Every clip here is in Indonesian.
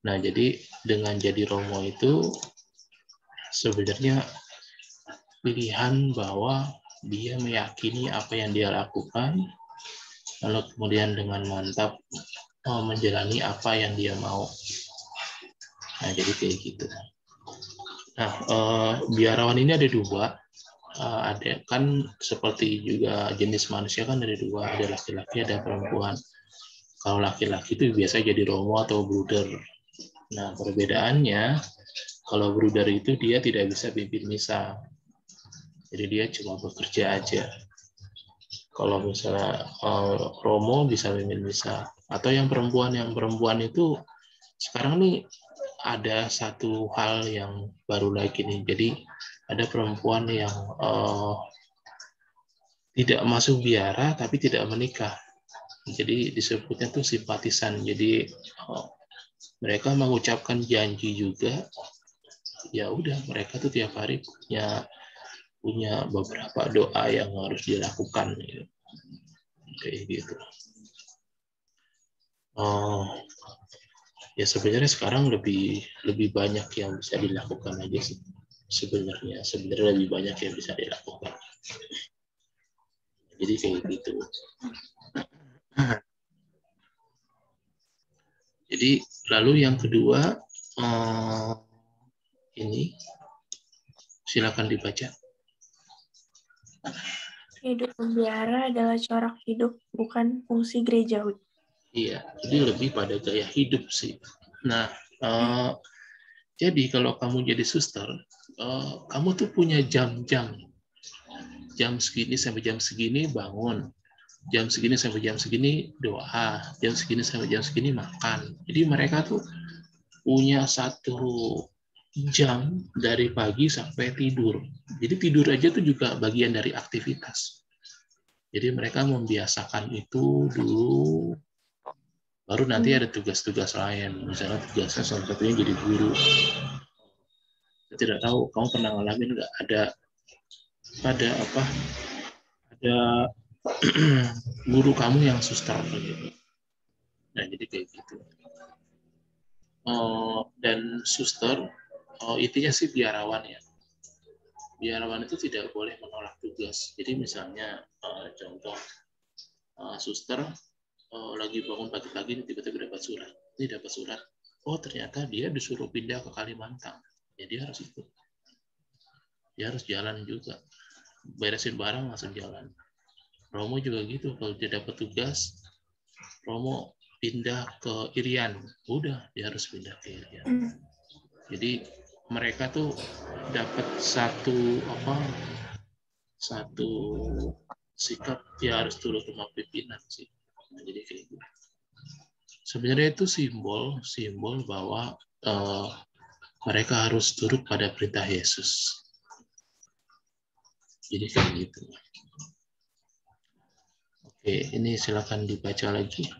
Nah, jadi dengan jadi romo itu sebenarnya pilihan bahwa dia meyakini apa yang dia lakukan, lalu kemudian dengan mantap menjalani apa yang dia mau. Nah, jadi kayak gitu. Nah, biarawan ini ada dua. Ada kan seperti juga jenis manusia kan ada dua, ada laki-laki, ada perempuan. Kalau laki-laki itu biasa jadi romo atau bruder. Nah, perbedaannya kalau bruder itu dia tidak bisa pimpin misa. Jadi dia cuma bekerja aja. Kalau misalnya romo bisa pimpin misa. Atau yang perempuan itu sekarang nih ada satu hal yang baru lagi nih. Jadi ada perempuan yang tidak masuk biara tapi tidak menikah. Jadi disebutnya tuh simpatisan. Jadi mereka mengucapkan janji juga. Ya udah, mereka tuh tiap hari punya beberapa doa yang harus dilakukan. Gitu. Kayak gitu. Ya sebenarnya sekarang lebih banyak yang bisa dilakukan aja sih. Sebenarnya lebih banyak yang bisa dilakukan. Jadi kayak gitu. Jadi lalu yang kedua ini silakan dibaca. Hidup membiara adalah corak hidup, bukan fungsi gerejawi. Iya, jadi lebih pada gaya hidup sih. Nah, jadi kalau kamu jadi suster, kamu tuh punya jam-jam. Jam segini sampai jam segini bangun. Jam segini sampai jam segini doa. Jam segini sampai jam segini makan. Jadi mereka tuh punya satu jam dari pagi sampai tidur. Jadi tidur aja tuh juga bagian dari aktivitas. Jadi mereka membiasakan itu dulu, baru nanti ada tugas-tugas lain. Misalnya tugasnya salah satunya jadi guru. Saya tidak tahu kamu pernah ngalamin nggak ada guru kamu yang suster gitu. Nah jadi kayak gitu. Dan suster intinya sih biarawan ya. Biarawan itu tidak boleh menolak tugas. Jadi misalnya contoh suster lagi bangun pagi-pagi tiba-tiba dapat surat. Ini dapat surat. Oh ternyata dia disuruh pindah ke Kalimantan. Ya dia harus ikut. Dia harus jalan juga. Beresin barang langsung jalan. Romo juga gitu. Kalau dia dapat tugas, Romo pindah ke Irian. Udah, dia harus pindah ke Irian. Jadi mereka tuh dapat satu sikap dia harus turut sama pimpinan sih. Nah, jadi kayak gitu. Sebenarnya itu simbol bahwa mereka harus turut pada perintah Yesus. Jadi kayak gitu. Oke, ini silakan dibaca lagi.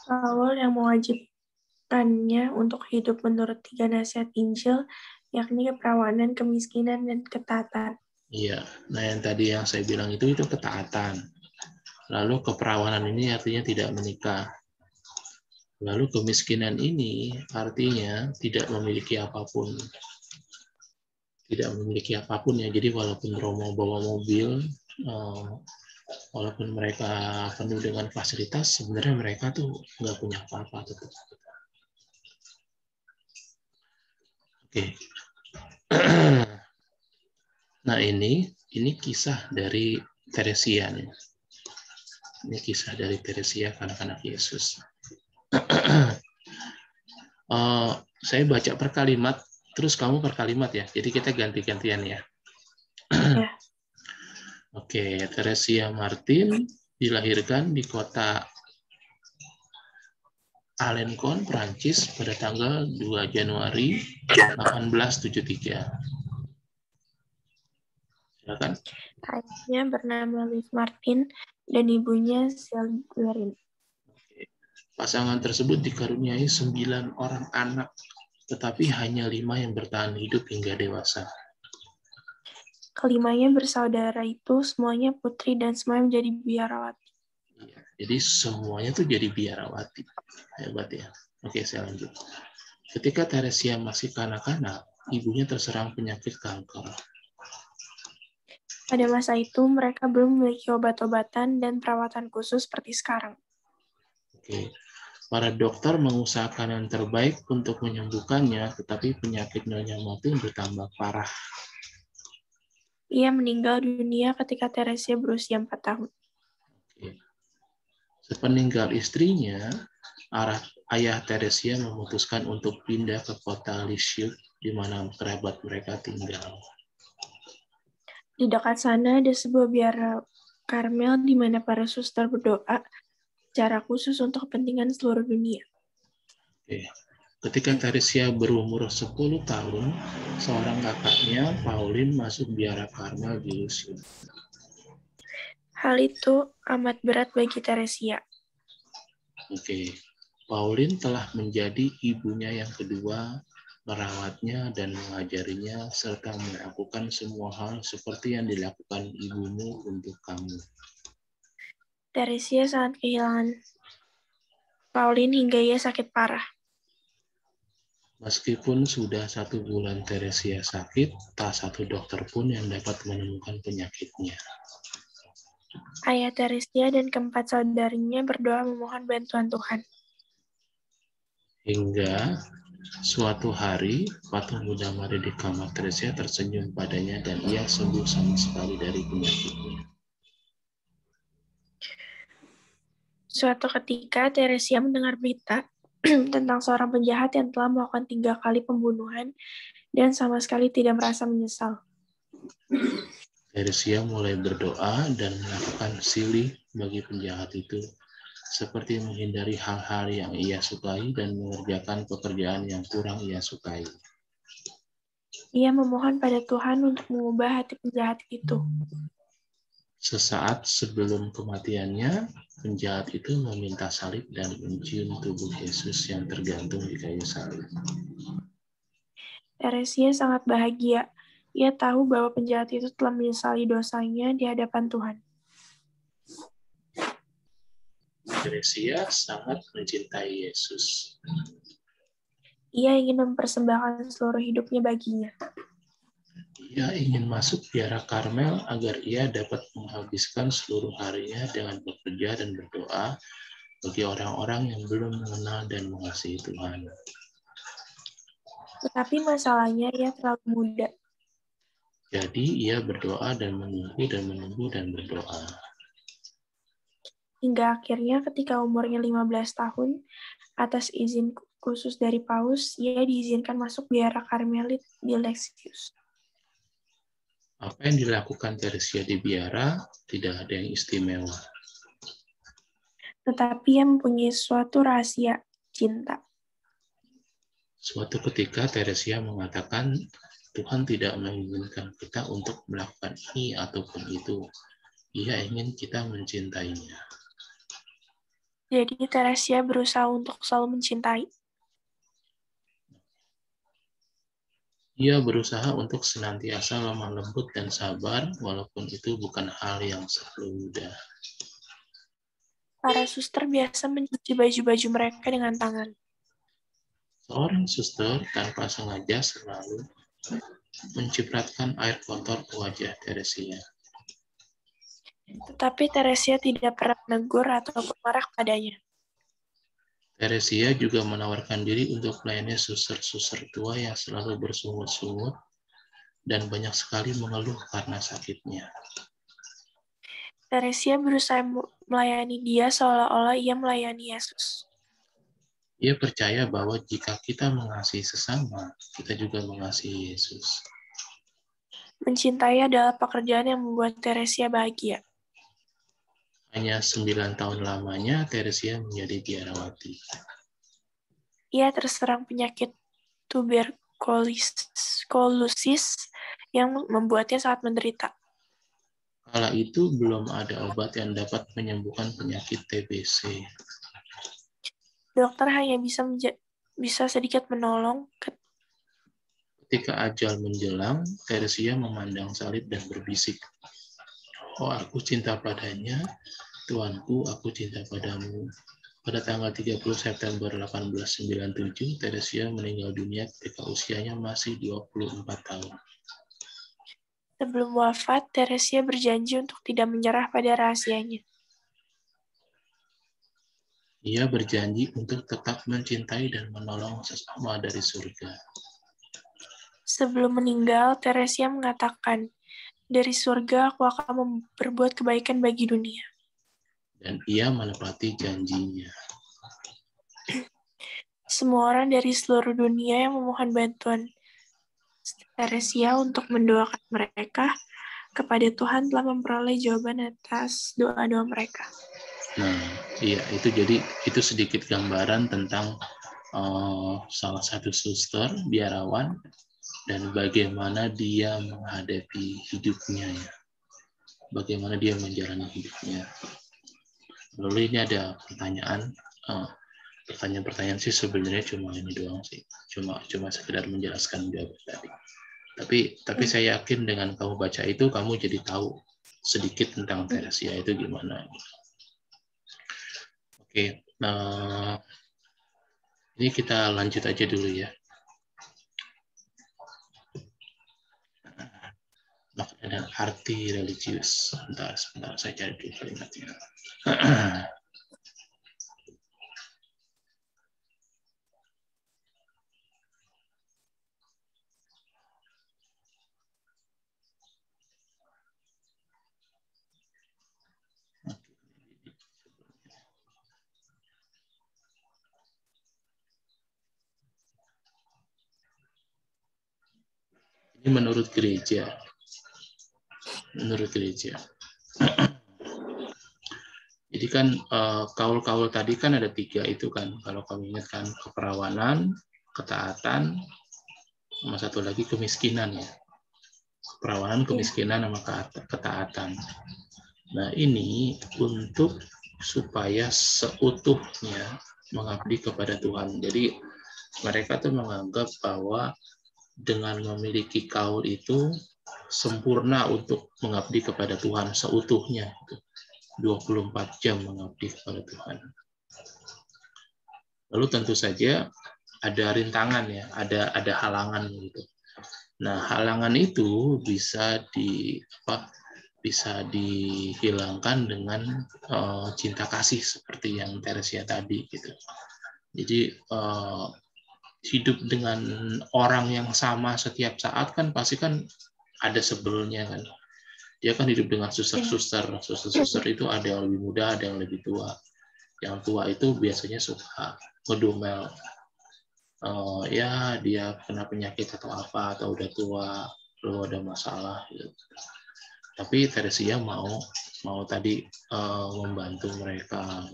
Awal yang mewajibkannya untuk hidup menurut 3 nasihat Injil, yakni keperawanan, kemiskinan, dan ketaatan. Iya, nah yang tadi yang saya bilang itu ketaatan. Lalu keperawanan ini artinya tidak menikah. Lalu kemiskinan ini artinya tidak memiliki apapun. Tidak memiliki apapun ya. Jadi walaupun Romo bawa mobil, walaupun mereka penuh dengan fasilitas, sebenarnya mereka tuh nggak punya apa-apa tetap. Oke. Nah ini kisah dari Teresia nih. Ini kisah dari Teresia, anak-anak Yesus. Saya baca per kalimat, terus kamu per kalimat ya. Jadi kita ganti-gantian ya. Ya. Oke, Teresia Martin dilahirkan di kota Alencon, Prancis pada tanggal 2 Januari 1873. Silakan. Ayahnya bernama Louis Martin dan ibunya Sylvie Guerin. Pasangan tersebut dikaruniai 9 orang anak, tetapi hanya 5 yang bertahan hidup hingga dewasa. Kelimanya bersaudara itu semuanya putri dan semuanya menjadi biarawati. Jadi semuanya tuh jadi biarawati. Hebat ya. Oke, saya lanjut. Ketika Teresia masih kanak-kanak, ibunya terserang penyakit kanker. Pada masa itu, mereka belum memiliki obat-obatan dan perawatan khusus seperti sekarang. Oke. Para dokter mengusahakan yang terbaik untuk menyembuhkannya, tetapi penyakit Nyonya Martin bertambah parah. Ia meninggal dunia ketika Teresia berusia 4 tahun. Oke. Sepeninggal istrinya, ayah Teresia memutuskan untuk pindah ke kota Lisieux, di mana kerabat mereka tinggal. Di dekat sana ada sebuah biara Karmel di mana para suster berdoa secara khusus untuk kepentingan seluruh dunia. Oke. Ketika Teresia berumur 10 tahun, seorang kakaknya, Pauline, masuk biara Karmel di Lisieux. Hal itu amat berat bagi Teresia. Oke. Pauline telah menjadi ibunya yang kedua, merawatnya dan mengajarinya, serta melakukan semua hal seperti yang dilakukan ibumu untuk kamu. Teresia sangat kehilangan Pauline hingga ia sakit parah. Meskipun sudah 1 bulan Teresia sakit, tak satu dokter pun yang dapat menemukan penyakitnya. Ayah Teresia dan keempat saudarinya berdoa memohon bantuan Tuhan. Hingga suatu hari, patung Bunda Maria di kamar Teresia tersenyum padanya dan ia sembuh sama sekali dari penyakitnya. Suatu ketika, Teresia mendengar berita tentang seorang penjahat yang telah melakukan 3 kali pembunuhan dan sama sekali tidak merasa menyesal. Teresia mulai berdoa dan melakukan silih bagi penjahat itu, seperti menghindari hal-hal yang ia sukai dan mengerjakan pekerjaan yang kurang ia sukai. Ia memohon pada Tuhan untuk mengubah hati penjahat itu. Sesaat sebelum kematiannya, penjahat itu meminta salib dan mencium tubuh Yesus yang tergantung di kayu salib. Teresia sangat bahagia. Ia tahu bahwa penjahat itu telah menyesali dosanya di hadapan Tuhan. Teresia sangat mencintai Yesus. Ia ingin mempersembahkan seluruh hidupnya baginya. Ia ingin masuk biara Karmel agar ia dapat menghabiskan seluruh harinya dengan bekerja dan berdoa bagi orang-orang yang belum mengenal dan mengasihi Tuhan. Tetapi masalahnya ia terlalu muda. Jadi ia berdoa dan menunggu dan menunggu dan berdoa. Hingga akhirnya ketika umurnya 15 tahun, atas izin khusus dari Paus, ia diizinkan masuk biara Karmelit di Lisieux. Apa yang dilakukan Teresia di biara tidak ada yang istimewa. Tetapi ia mempunyai suatu rahasia cinta. Suatu ketika Teresia mengatakan, Tuhan tidak menginginkan kita untuk melakukan ini ataupun itu. Ia ingin kita mencintainya. Jadi Teresia berusaha untuk selalu mencintai. Ia berusaha untuk senantiasa lemah lembut dan sabar, walaupun itu bukan hal yang selalu mudah. Para suster biasa mencuci baju-baju mereka dengan tangan. Seorang suster tanpa sengaja selalu mencipratkan air kotor ke wajah Teresia. Tetapi Teresia tidak pernah menegur atau marah padanya. Teresia juga menawarkan diri untuk melayani suster-suster tua yang selalu bersungut-sungut dan banyak sekali mengeluh karena sakitnya. Teresia berusaha melayani dia seolah-olah ia melayani Yesus. Ia percaya bahwa jika kita mengasihi sesama, kita juga mengasihi Yesus. Mencintai adalah pekerjaan yang membuat Teresia bahagia. Hanya 9 tahun lamanya, Teresia menjadi biarawati. Ia terserang penyakit tuberkulosis yang membuatnya sangat menderita. Kala itu belum ada obat yang dapat menyembuhkan penyakit TBC. Dokter hanya bisa sedikit menolong. Ketika ajal menjelang, Teresia memandang salib dan berbisik, "Oh, aku cinta padanya, Tuanku, aku cinta padamu. Pada tanggal 30 September 1897, Teresia meninggal dunia ketika usianya masih 24 tahun. Sebelum wafat, Teresia berjanji untuk tidak menyerah pada rahasianya. Ia berjanji untuk tetap mencintai dan menolong sesama dari surga. Sebelum meninggal, Teresia mengatakan, "Dari surga aku akan berbuat kebaikan bagi dunia." Dan ia menepati janjinya. Semua orang dari seluruh dunia yang memohon bantuan Teresia untuk mendoakan mereka kepada Tuhan telah memperoleh jawaban atas doa-doa mereka. Nah, iya itu sedikit gambaran tentang salah satu suster biarawan dan bagaimana dia menghadapi hidupnya ya. Bagaimana dia menjalani hidupnya. Lalu ini ada pertanyaan sih sebenarnya cuma ini doang sih. Cuma sekedar menjelaskan jawaban tadi. Tapi saya yakin dengan kamu baca itu kamu jadi tahu sedikit tentang Teresia itu gimana. Oke, nah ini kita lanjut aja dulu ya. Makna dan arti religius. Sebentar saya cari dulu kalimatnya. Ini menurut gereja. Jadi kan kaul-kaul tadi kan ada 3 itu kan. Kalau kamu ingat kan, keperawanan, ketaatan, sama satu lagi kemiskinan ya. Keperawanan, kemiskinan, sama ketaatan. Nah ini untuk supaya seutuhnya mengabdi kepada Tuhan. Jadi mereka tuh menganggap bahwa dengan memiliki kaul itu sempurna untuk mengabdi kepada Tuhan seutuhnya. 24 jam mengabdi kepada Tuhan. Lalu tentu saja ada rintangan ya, ada halangan gitu. Nah, halangan itu bisa dihilangkan dengan cinta kasih seperti yang Teresia tadi gitu. Jadi hidup dengan orang yang sama setiap saat kan pasti kan ada sebelnya kan. Dia kan hidup dengan suster-suster itu ada yang lebih muda, ada yang lebih tua. Yang tua itu biasanya suka ngedumel, ya dia kena penyakit atau apa, atau udah tua, lalu ada masalah gitu. Tapi Teresia mau tadi membantu mereka.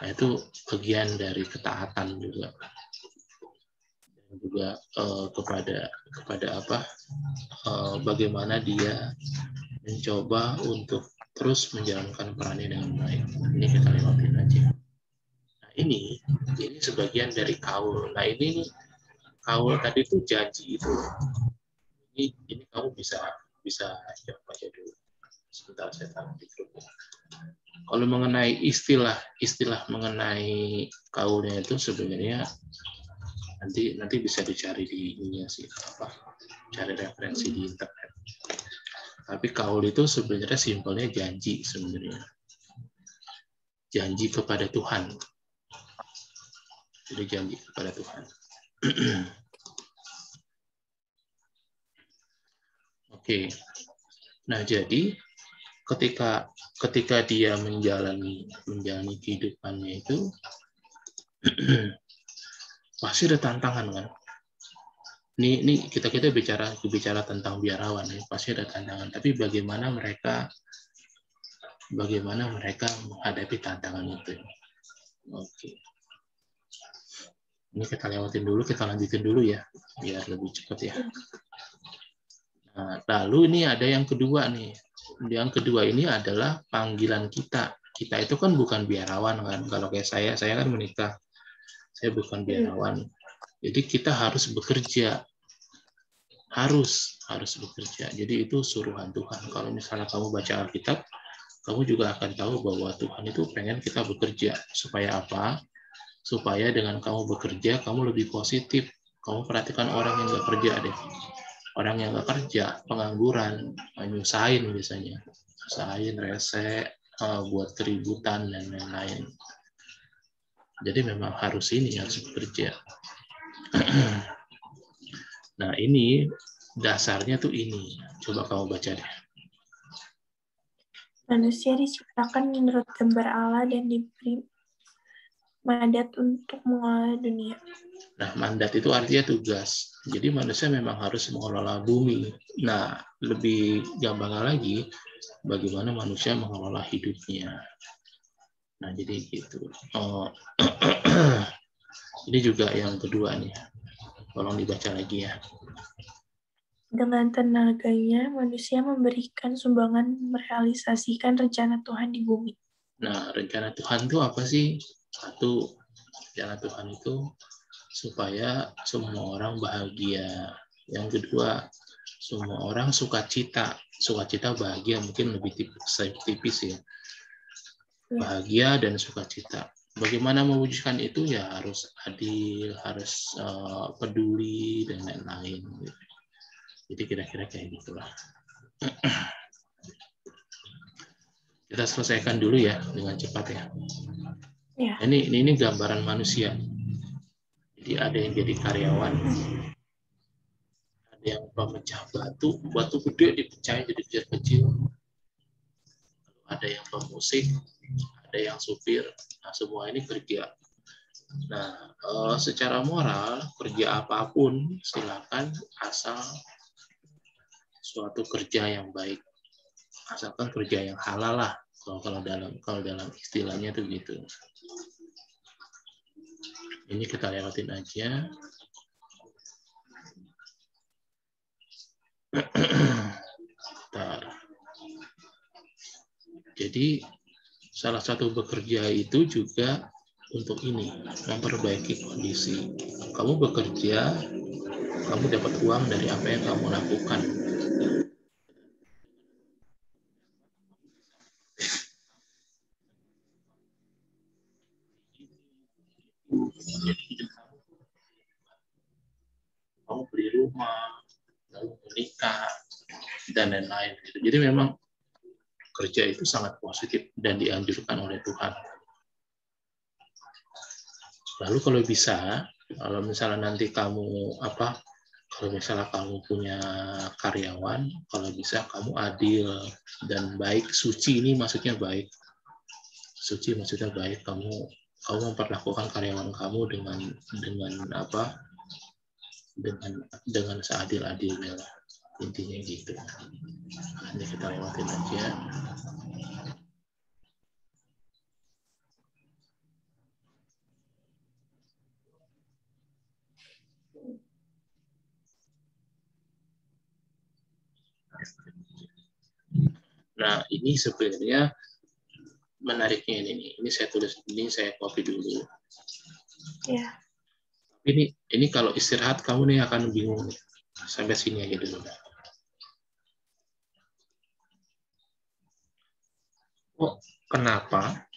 Nah itu bagian dari ketaatan juga. Dan juga kepada bagaimana dia mencoba untuk terus menjalankan perannya dengan baik. Ini kita lewatin aja. Nah ini sebagian dari kaul. Nah ini kaul tadi itu janji itu. Ini kamu bisa coba aja dulu. Sebentar saya taruh di grup. Kalau mengenai istilah mengenai kaulnya itu sebenarnya nanti bisa dicari di ininya sih cari referensi di internet. Tapi kaul itu sebenarnya simpelnya janji sebenarnya. Janji kepada Tuhan. Jadi janji kepada Tuhan. Oke. Nah, jadi ketika dia menjalani kehidupannya itu pasti ada tantangan kan. Ini kita bicara tentang biarawan ya, pasti ada tantangan. Tapi bagaimana mereka menghadapi tantangan itu? Oke. Ini kita lewatin dulu, kita lanjutin dulu ya, biar lebih cepat ya. Nah, lalu ini ada yang kedua nih. Yang kedua ini adalah panggilan kita. Kita itu kan bukan biarawan kan. Kalau kayak saya kan menikah. Saya bukan biarawan. Jadi kita harus bekerja. Harus bekerja. Jadi itu suruhan Tuhan. Kalau misalnya kamu baca Alkitab, kamu juga akan tahu bahwa Tuhan itu pengen kita bekerja. Supaya apa? Supaya dengan kamu bekerja, kamu lebih positif. Kamu perhatikan orang yang nggak kerja deh. Orang yang nggak kerja, pengangguran, nyusahin biasanya. Nyusahin, rese, buat keributan, dan lain-lain. Jadi memang harus bekerja. Nah ini, dasarnya tuh ini. Coba kamu baca deh. Manusia diciptakan menurut gambar Allah dan diberi mandat untuk mengelola dunia. Nah, mandat itu artinya tugas. Jadi manusia memang harus mengelola bumi. Nah, lebih gampang lagi, bagaimana manusia mengelola hidupnya. Nah, jadi gitu. Ini juga yang kedua nih. Tolong dibaca lagi ya. Dengan tenaganya, manusia memberikan sumbangan merealisasikan rencana Tuhan di bumi. Nah, rencana Tuhan itu apa sih? Satu, rencana Tuhan itu supaya semua orang bahagia. Yang kedua, semua orang sukacita. Sukacita, bahagia mungkin lebih tipis ya. Bahagia dan sukacita. Bagaimana mewujudkan itu? Ya harus adil, harus peduli, dan lain-lain. Jadi kira-kira kayak gitulah. Kita selesaikan dulu ya dengan cepat ya. Ya. Ini gambaran manusia. Jadi ada yang jadi karyawan, ada yang pemecah batu gede dipecahin jadi kecil-kecil. Ada yang pemusik, ada yang supir. Nah, semua ini kerja. Nah, secara moral, kerja apapun silakan asal suatu kerja yang baik. Asalkan kerja yang halal lah. Kalau dalam istilahnya itu gitu. Ini kita lewatin aja. Bentar. Jadi salah satu bekerja itu juga untuk ini, memperbaiki kondisi. Kamu bekerja, kamu dapat uang dari apa yang kamu lakukan. Kamu beli rumah, lalu menikah, dan lain-lain. Jadi memang kerja itu sangat positif dan dianjurkan oleh Tuhan. Lalu kalau bisa, kalau misalnya nanti kamu kalau misalnya kamu punya karyawan, kalau bisa kamu adil dan baik, suci. Ini maksudnya baik. Suci maksudnya baik. Kamu memperlakukan karyawan kamu dengan seadil-adilnya lah. Intinya gitu. Ini kita lewatin aja. Nah, ini sebenarnya menariknya ini. Ini saya tulis, ini saya copy dulu. Ya. Ini kalau istirahat kamu nih akan bingung nih. Sampai sini aja dulu. Oh, kenapa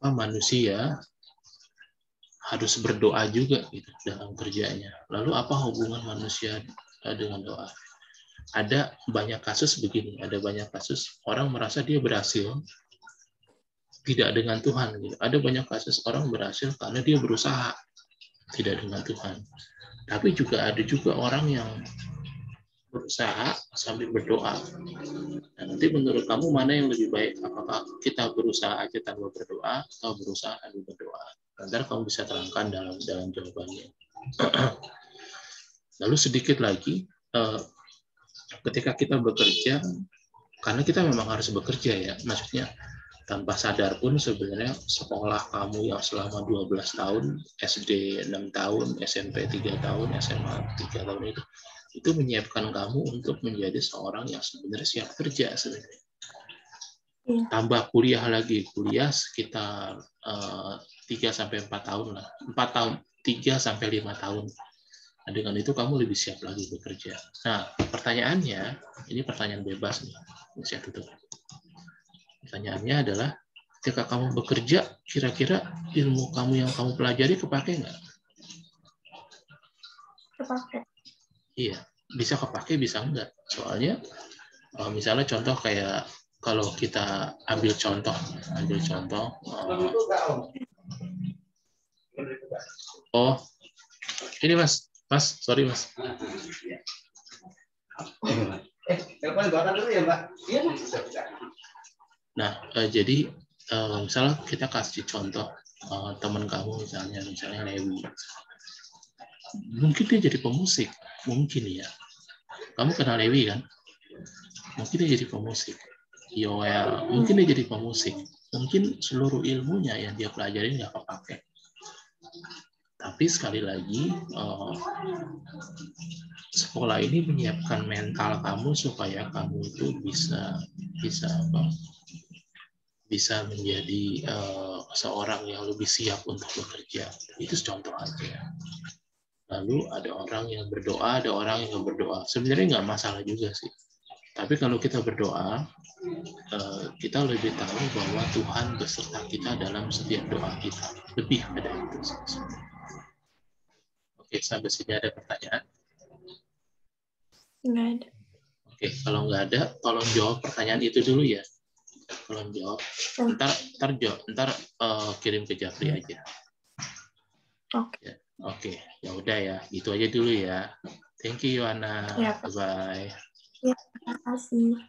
manusia harus berdoa juga gitu dalam kerjanya? Lalu apa hubungan manusia dengan doa? Ada banyak kasus begini, ada banyak kasus orang merasa dia berhasil tidak dengan Tuhan gitu. Ada banyak kasus orang berhasil karena dia berusaha tidak dengan Tuhan. Tapi juga ada orang yang berusaha sambil berdoa. Nah, nanti menurut kamu mana yang lebih baik? Apakah kita berusaha aja tanpa berdoa atau berusaha sambil berdoa? Nanti kamu bisa terangkan dalam jawabannya. Lalu sedikit lagi, ketika kita bekerja, karena kita memang harus bekerja ya, maksudnya tanpa sadar pun sebenarnya sekolah kamu yang selama 12 tahun, SD 6 tahun, SMP 3 tahun, SMA 3 tahun itu menyiapkan kamu untuk menjadi seorang yang sebenarnya siap kerja sebenarnya. Tambah kuliah lagi, kuliah sekitar 3-4 tahun lah, 4 tahun, 3-5 tahun. Nah, dengan itu kamu lebih siap lagi bekerja. Nah, pertanyaannya, ini pertanyaan bebas nih, saya tutup. Pertanyaannya adalah, ketika kamu bekerja, kira-kira ilmu kamu yang kamu pelajari kepake nggak? Kepake. Iya, bisa kepake, bisa enggak. Soalnya, misalnya contoh kayak, kalau kita ambil contoh, oh, ini mas, sorry mas. Nah, jadi misalnya kita kasih contoh teman kamu misalnya Lewi, mungkin dia jadi pemusik, mungkin ya. Kamu kenal Lewi kan? Mungkin dia jadi pemusik. Yoel, mungkin dia jadi pemusik. Mungkin seluruh ilmunya yang dia pelajarin nggak kepake. Tapi sekali lagi, sekolah ini menyiapkan mental kamu supaya kamu itu bisa menjadi seorang yang lebih siap untuk bekerja. Itu contoh aja. Lalu ada orang yang berdoa, ada orang yang nggak berdoa. Sebenarnya nggak masalah juga sih. Tapi kalau kita berdoa, kita lebih tahu bahwa Tuhan beserta kita dalam setiap doa kita. Lebih pada itu. Oke, sampai sini ada pertanyaan? Nggak ada. Oke, kalau nggak ada, tolong jawab pertanyaan itu dulu ya. Tolong jawab. Ntar kirim ke Jafri aja. Oke. Oke, ya udah ya, gitu aja dulu ya. Thank you, Yohana. Ya, Bye-bye. ya, terima kasih.